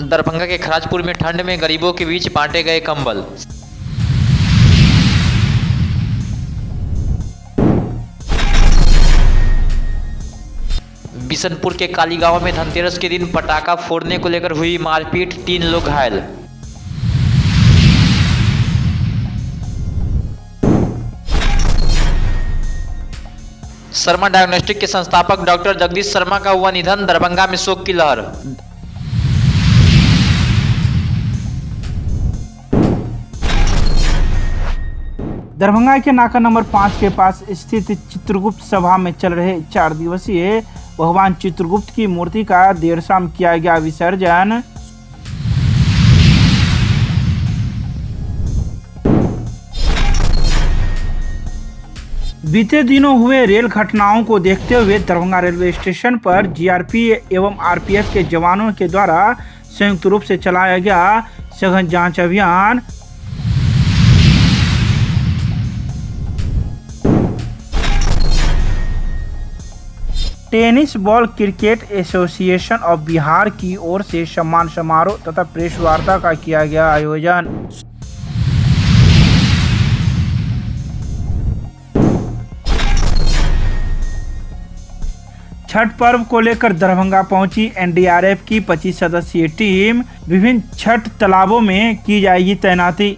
दरभंगा के खराजपुर में ठंड में गरीबों के बीच बांटे गए कंबल। बिशनपुर के काली गांव में धनतेरस के दिन पटाखा फोड़ने को लेकर हुई मारपीट, 3 लोग घायल। शर्मा डायग्नोस्टिक के संस्थापक डॉक्टर जगदीश शर्मा का हुआ निधन, दरभंगा में शोक की लहर। दरभंगा के नाका नंबर 5 के पास स्थित चित्रगुप्त सभा में चल रहे 4 दिवसीय भगवान चित्रगुप्त की मूर्ति का देर शाम किया गया विसर्जन। बीते दिनों हुए रेल घटनाओं को देखते हुए दरभंगा रेलवे स्टेशन पर जीआरपी एवं आरपीएफ के जवानों के द्वारा संयुक्त रूप से चलाया गया सघन जांच अभियान। Tennis ball cricket association of Bihar की ओर से सम्मान समारोह तथा प्रेस वार्ता का किया गया आयोजन। छठ पर्व को लेकर दरभंगा पहुंची एनडीआरएफ की 25 सदस्यीय टीम। विभिन्न छठ तालाबों में की जाएगी तैनाती।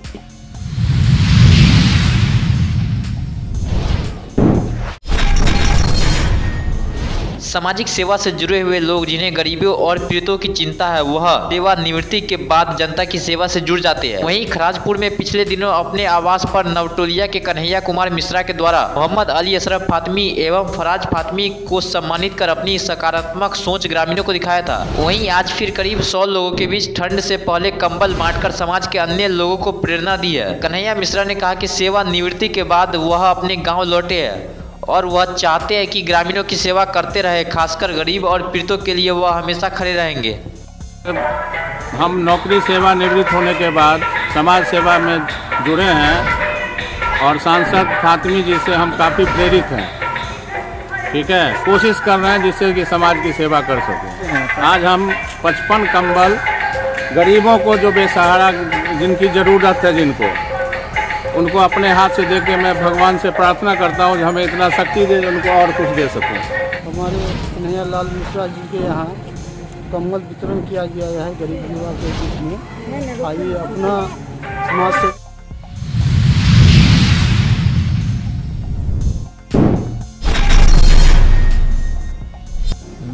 सामाजिक सेवा से जुड़े हुए लोग जिन्हें गरीबों और पीड़ितों की चिंता है, वह सेवानिवृत्ति के बाद जनता की सेवा से जुड़ जाते हैं। वहीं खराजपुर में पिछले दिनों अपने आवास पर नवटोलिया के कन्हैया कुमार मिश्रा के द्वारा मोहम्मद अली अशरफ फातमी एवं फराज फातमी को सम्मानित कर अपनी सकारात्मक सोच ग्रामीणों को दिखाया था। वहीं आज फिर करीब 100 लोगों के बीच ठंड से पहले कंबल बांटकर समाज के अन्य लोगों को प्रेरणा दी है। कन्हैया मिश्रा ने कहा कि सेवानिवृत्ति के बाद वह अपने गाँव लौटे हैं और वह चाहते हैं कि ग्रामीणों की सेवा करते रहे, खासकर गरीब और पीड़ितों के लिए वह हमेशा खड़े रहेंगे। हम नौकरी सेवानिवृत्त होने के बाद समाज सेवा में जुड़े हैं और सांसद फातमी जी से हम काफ़ी प्रेरित हैं। ठीक है, कोशिश कर रहे हैं जिससे कि समाज की सेवा कर सकें। आज हम 55 कंबल गरीबों को जो बेसहारा जिनकी ज़रूरत है उनको अपने हाथ से दे के मैं भगवान से प्रार्थना करता हूँ कि हमें इतना शक्ति दे उनको और कुछ दे सकूँ। हमारे कन्हैया लाल मिश्रा जी के यहाँ कंबल वितरण किया गया है गरीब युवा के बीच में। आइए अपना समाज से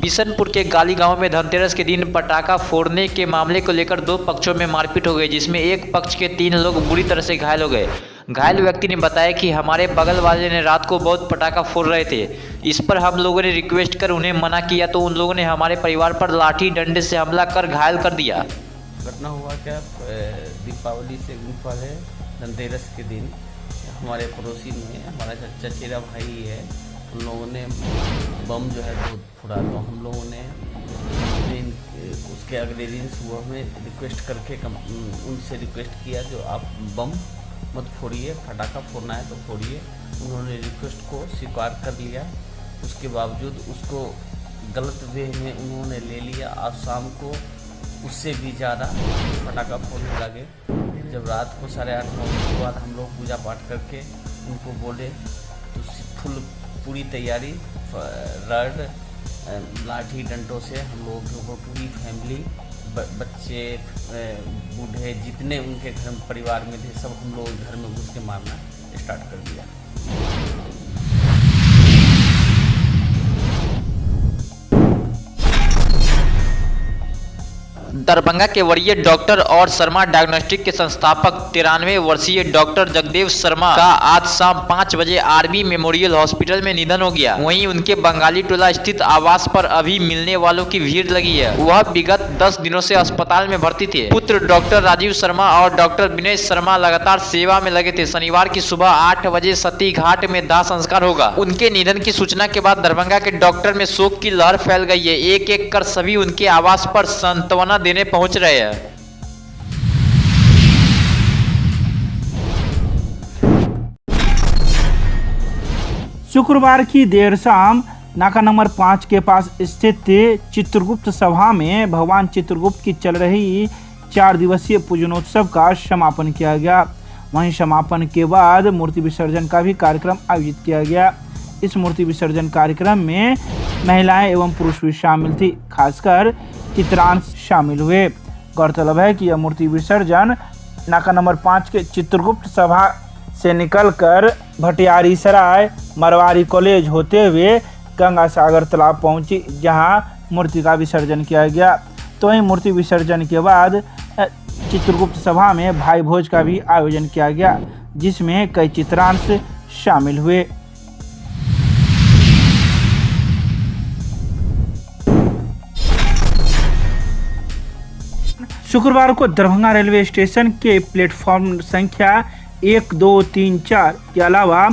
बिशनपुर के गाली गांव में धनतेरस के दिन पटाखा फोड़ने के मामले को लेकर 2 पक्षों में मारपीट हो गई, जिसमें एक पक्ष के 3 लोग बुरी तरह से घायल हो गए। घायल व्यक्ति ने बताया कि हमारे बगल वाले ने रात को बहुत पटाखा फोड़ रहे थे। इस पर हम लोगों ने रिक्वेस्ट कर उन्हें मना किया तो उन लोगों ने हमारे परिवार पर लाठी डंडे से हमला कर घायल कर दिया। घटना हुआ क्या, दीपावली से गुफा है धनतेरस के दिन हमारे पड़ोसी में हमारा चचेरा भाई है, उन लोगों ने बम जो है बहुत फोड़ा। तो हम लोगों ने उसके अगले दिन सुबह में रिक्वेस्ट करके उनसे रिक्वेस्ट किया जो आप बम मत फोड़िए, पटाखा फोड़ना है तो फोड़िए। उन्होंने रिक्वेस्ट को स्वीकार कर लिया। उसके बावजूद उसको गलत वे में उन्होंने ले लिया और शाम को उससे भी ज़्यादा पटाखा फोड़ने लगे। जब रात को 8:30-9 बजे के बाद हम लोग पूजा पाठ करके उनको बोले तो पूरी तैयारी रड लाठी डंडों से हम लोगों के ऊपर पूरी फैमिली बच्चे बूढ़े जितने उनके घर में परिवार में थे सब हम लोग घर में घुस के मारना स्टार्ट कर दिया। दरभंगा के वरीय डॉक्टर और शर्मा डायग्नोस्टिक के संस्थापक 93 वर्षीय डॉक्टर जगदेव शर्मा का आज शाम 5 बजे आर्मी मेमोरियल हॉस्पिटल में निधन हो गया। वहीं उनके बंगाली टोला स्थित आवास पर अभी मिलने वालों की भीड़ लगी है। वह विगत 10 दिनों से अस्पताल में भर्ती थे। पुत्र डॉक्टर राजीव शर्मा और डॉक्टर विनय शर्मा लगातार सेवा में लगे थे। शनिवार की सुबह 8 बजे सती घाट में दाह संस्कार होगा। उनके निधन की सूचना के बाद दरभंगा के डॉक्टर में शोक की लहर फैल गई है। एक एक कर सभी उनके आवास पर सांत्वना देने पहुंच रहे हैं। शुक्रवार की देर शाम नाका नंबर 5 के पास स्थित चित्रगुप्त सभा में भगवान चित्रगुप्त की चल रही 4 दिवसीय पूजनोत्सव का समापन किया गया। वहीं समापन के बाद मूर्ति विसर्जन का भी कार्यक्रम आयोजित किया गया। इस मूर्ति विसर्जन कार्यक्रम में महिलाएं एवं पुरुष भी शामिल थी, खासकर चित्रांश शामिल हुए। गौरतलब है कि यह मूर्ति विसर्जन नाका नंबर 5 के चित्रगुप्त सभा से निकलकर भटियारी सराय मरवारी कॉलेज होते हुए गंगा सागर तालाब पहुंची, जहां मूर्ति का विसर्जन किया गया। तो वहीं मूर्ति विसर्जन के बाद चित्रगुप्त सभा में भाई भोज का भी आयोजन किया गया, जिसमें कई चित्रांश शामिल हुए। शुक्रवार को दरभंगा रेलवे स्टेशन के प्लेटफॉर्म संख्या 1, 2, 3, 4 के अलावा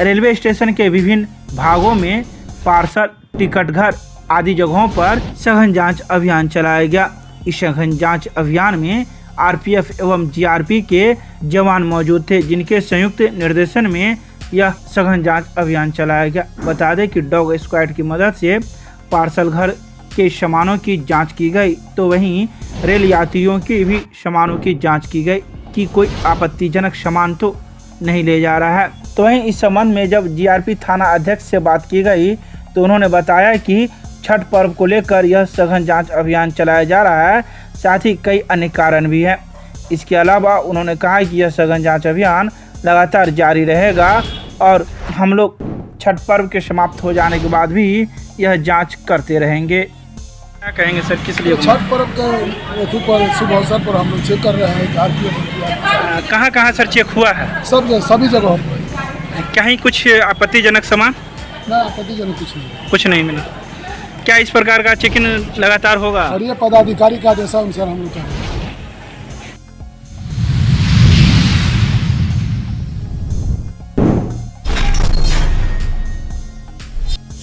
रेलवे स्टेशन के विभिन्न भागों में पार्सल, टिकट घर आदि जगहों पर सघन जांच अभियान चलाया गया। इस सघन जांच अभियान में आरपीएफ एवं जीआरपी के जवान मौजूद थे, जिनके संयुक्त निर्देशन में यह सघन जांच अभियान चलाया गया। बता दें कि डॉग स्क्वाड की मदद से पार्सल घर के सामानों की जांच की गई, तो वहीं रेल यात्रियों की भी सामानों की जांच की गई कि कोई आपत्तिजनक सामान तो नहीं ले जा रहा है। तो वहीं इस संबंध में जब जीआरपी थाना अध्यक्ष से बात की गई तो उन्होंने बताया कि छठ पर्व को लेकर यह सघन जांच अभियान चलाया जा रहा है, साथ ही कई अन्य कारण भी हैं। इसके अलावा उन्होंने कहा कि यह सघन जांच अभियान लगातार जारी रहेगा और हम लोग छठ पर्व के समाप्त हो जाने के बाद भी यह जांच करते रहेंगे। क्या कहेंगे सर, किस लिए छठ पर्व के पर शुभ अवसर पर हम लोग चेक कर रहे हैं। कहाँ सर चेक हुआ है? सभी जगहों पर। कहीं कुछ आपत्तिजनक सामान? ना, आपत्तिजनक कुछ नहीं मिला। क्या इस प्रकार का चेकिंग लगातार होगा? और ये पदाधिकारी का आदेश अनुसार हम लोग कर रहे हैं।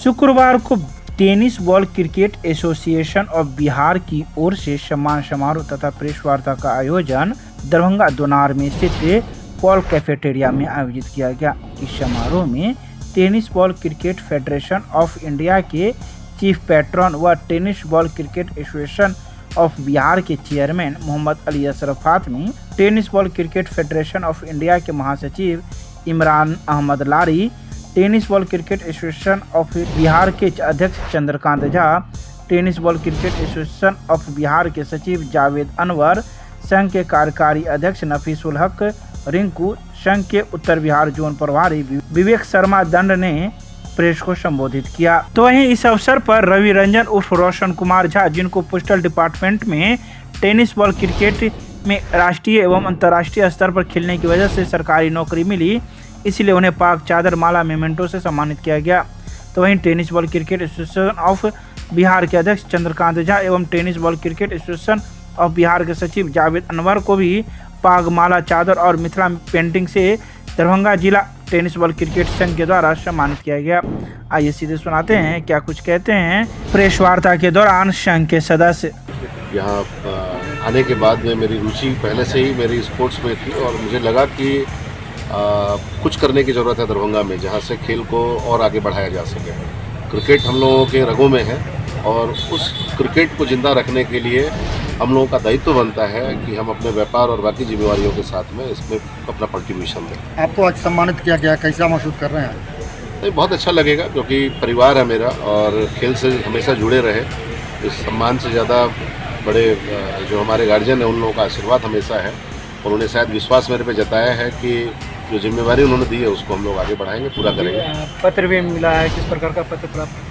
शुक्रवार को tennis ball cricket association of Bihar की ओर से सम्मान समारोह तथा प्रेस वार्ता का आयोजन दरभंगा दोनार में स्थित पॉल कैफेटेरिया में आयोजित किया गया। इस समारोह में tennis ball cricket federation of India के चीफ पैट्रन व tennis ball cricket association of Bihar के chairman Mohammad Ali Ashraf Fatmi, tennis ball cricket federation of India के महासचिव Imran Ahmad Lari, tennis ball cricket association of Bihar के अध्यक्ष Chandrakant Jha, tennis ball cricket association of Bihar के सचिव जावेद अनवर, संघ के कार्यकारी अध्यक्ष नफीसुल हक रिंकू, संघ के उत्तर बिहार जोन प्रभारी विवेक शर्मा दंड ने प्रेस को संबोधित किया। तो वहीं इस अवसर पर रवि रंजन उर्फ रोशन कुमार झा, जिनको पोस्टल डिपार्टमेंट में टेनिस बॉल क्रिकेट में राष्ट्रीय एवं अंतर्राष्ट्रीय स्तर पर खेलने की वजह से सरकारी नौकरी मिली, इसलिए उन्हें पाक चादर माला मेमेंटो से सम्मानित किया गया। तो वहीं tennis ball cricket association of Bihar के अध्यक्ष चंद्रकांत झा एवं tennis ball cricket association of Bihar के सचिव जावेद अनवर को भी पाग माला चादर और मिथिला पेंटिंग से दरभंगा जिला टेनिस बॉल क्रिकेट संघ के द्वारा सम्मानित किया गया। आइए सीधे सुनाते हैं क्या कुछ कहते हैं प्रेस वार्ता के दौरान संघ के सदस्य। यहाँ आने के बाद में मेरी रुचि पहले से ही मेरी स्पोर्ट्स में थी और मुझे लगा कि कुछ करने की ज़रूरत है दरभंगा में, जहाँ से खेल को और आगे बढ़ाया जा सके। क्रिकेट हम लोगों के रगों में है और उस क्रिकेट को ज़िंदा रखने के लिए हम लोगों का दायित्व बनता है कि हम अपने व्यापार और बाकी जिम्मेवारियों के साथ में इसमें अपना कंट्रीब्यूशन दें। आपको आज सम्मानित किया गया, कैसा महसूस कर रहे हैं? नहीं, बहुत अच्छा लगेगा क्योंकि परिवार है मेरा और खेल से हमेशा जुड़े रहे। इस सम्मान से ज़्यादा बड़े जो हमारे गार्जियन हैं उन लोगों का आशीर्वाद हमेशा है। उन्होंने शायद विश्वास मेरे पे जताया है कि जो जिम्मेवारी उन्होंने दी है उसको हम लोग आगे बढ़ाएंगे, पूरा करेंगे। पत्र भी मिला है, किस प्रकार का पत्र प्राप्त?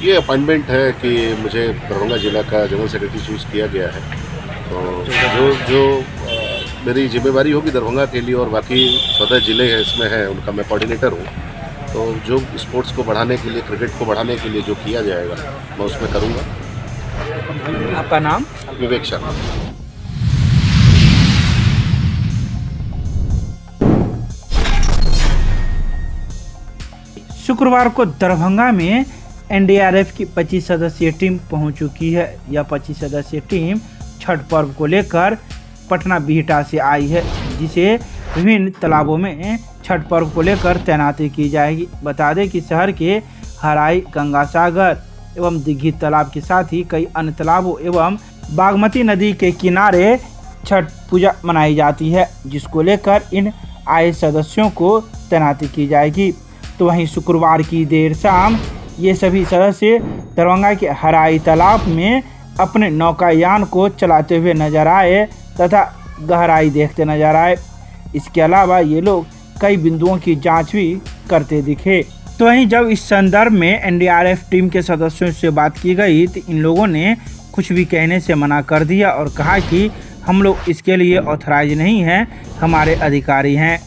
ये अपॉइंटमेंट है कि मुझे दरभंगा जिला का जनरल सेक्रेटरी चूज़ किया गया है। तो जो मेरी जिम्मेवारी होगी दरभंगा के लिए और बाकी 14 ज़िले हैं इसमें है उनका मैं कोऑर्डिनेटर हूँ। तो जो स्पोर्ट्स को बढ़ाने के लिए, क्रिकेट को बढ़ाने के लिए जो किया जाएगा मैं उसमें करूँगा। आपका नाम? विवेक शर्मा। शुक्रवार को दरभंगा में एनडीआरएफ की 25 सदस्यीय टीम पहुंच चुकी है। यह 25 सदस्यीय टीम छठ पर्व को लेकर पटना बिहटा से आई है, जिसे विभिन्न तालाबों में छठ पर्व को लेकर तैनाती की जाएगी। बता दें कि शहर के हराई, गंगा सागर एवं दिघी तालाब के साथ ही कई अन्य तालाबों एवं बागमती नदी के किनारे छठ पूजा मनाई जाती है, जिसको लेकर इन आए सदस्यों को तैनाती की जाएगी। तो वहीं शुक्रवार की देर शाम ये सभी सदस्य दरभंगा के हराई तालाब में अपने नौकायान को चलाते हुए नजर आए तथा गहराई देखते नजर आए। इसके अलावा ये लोग कई बिंदुओं की जांच भी करते दिखे। तो वहीं जब इस संदर्भ में एनडीआरएफ टीम के सदस्यों से बात की गई तो इन लोगों ने कुछ भी कहने से मना कर दिया और कहा कि हम लोग इसके लिए ऑथराइज नहीं हैं, हमारे अधिकारी हैं।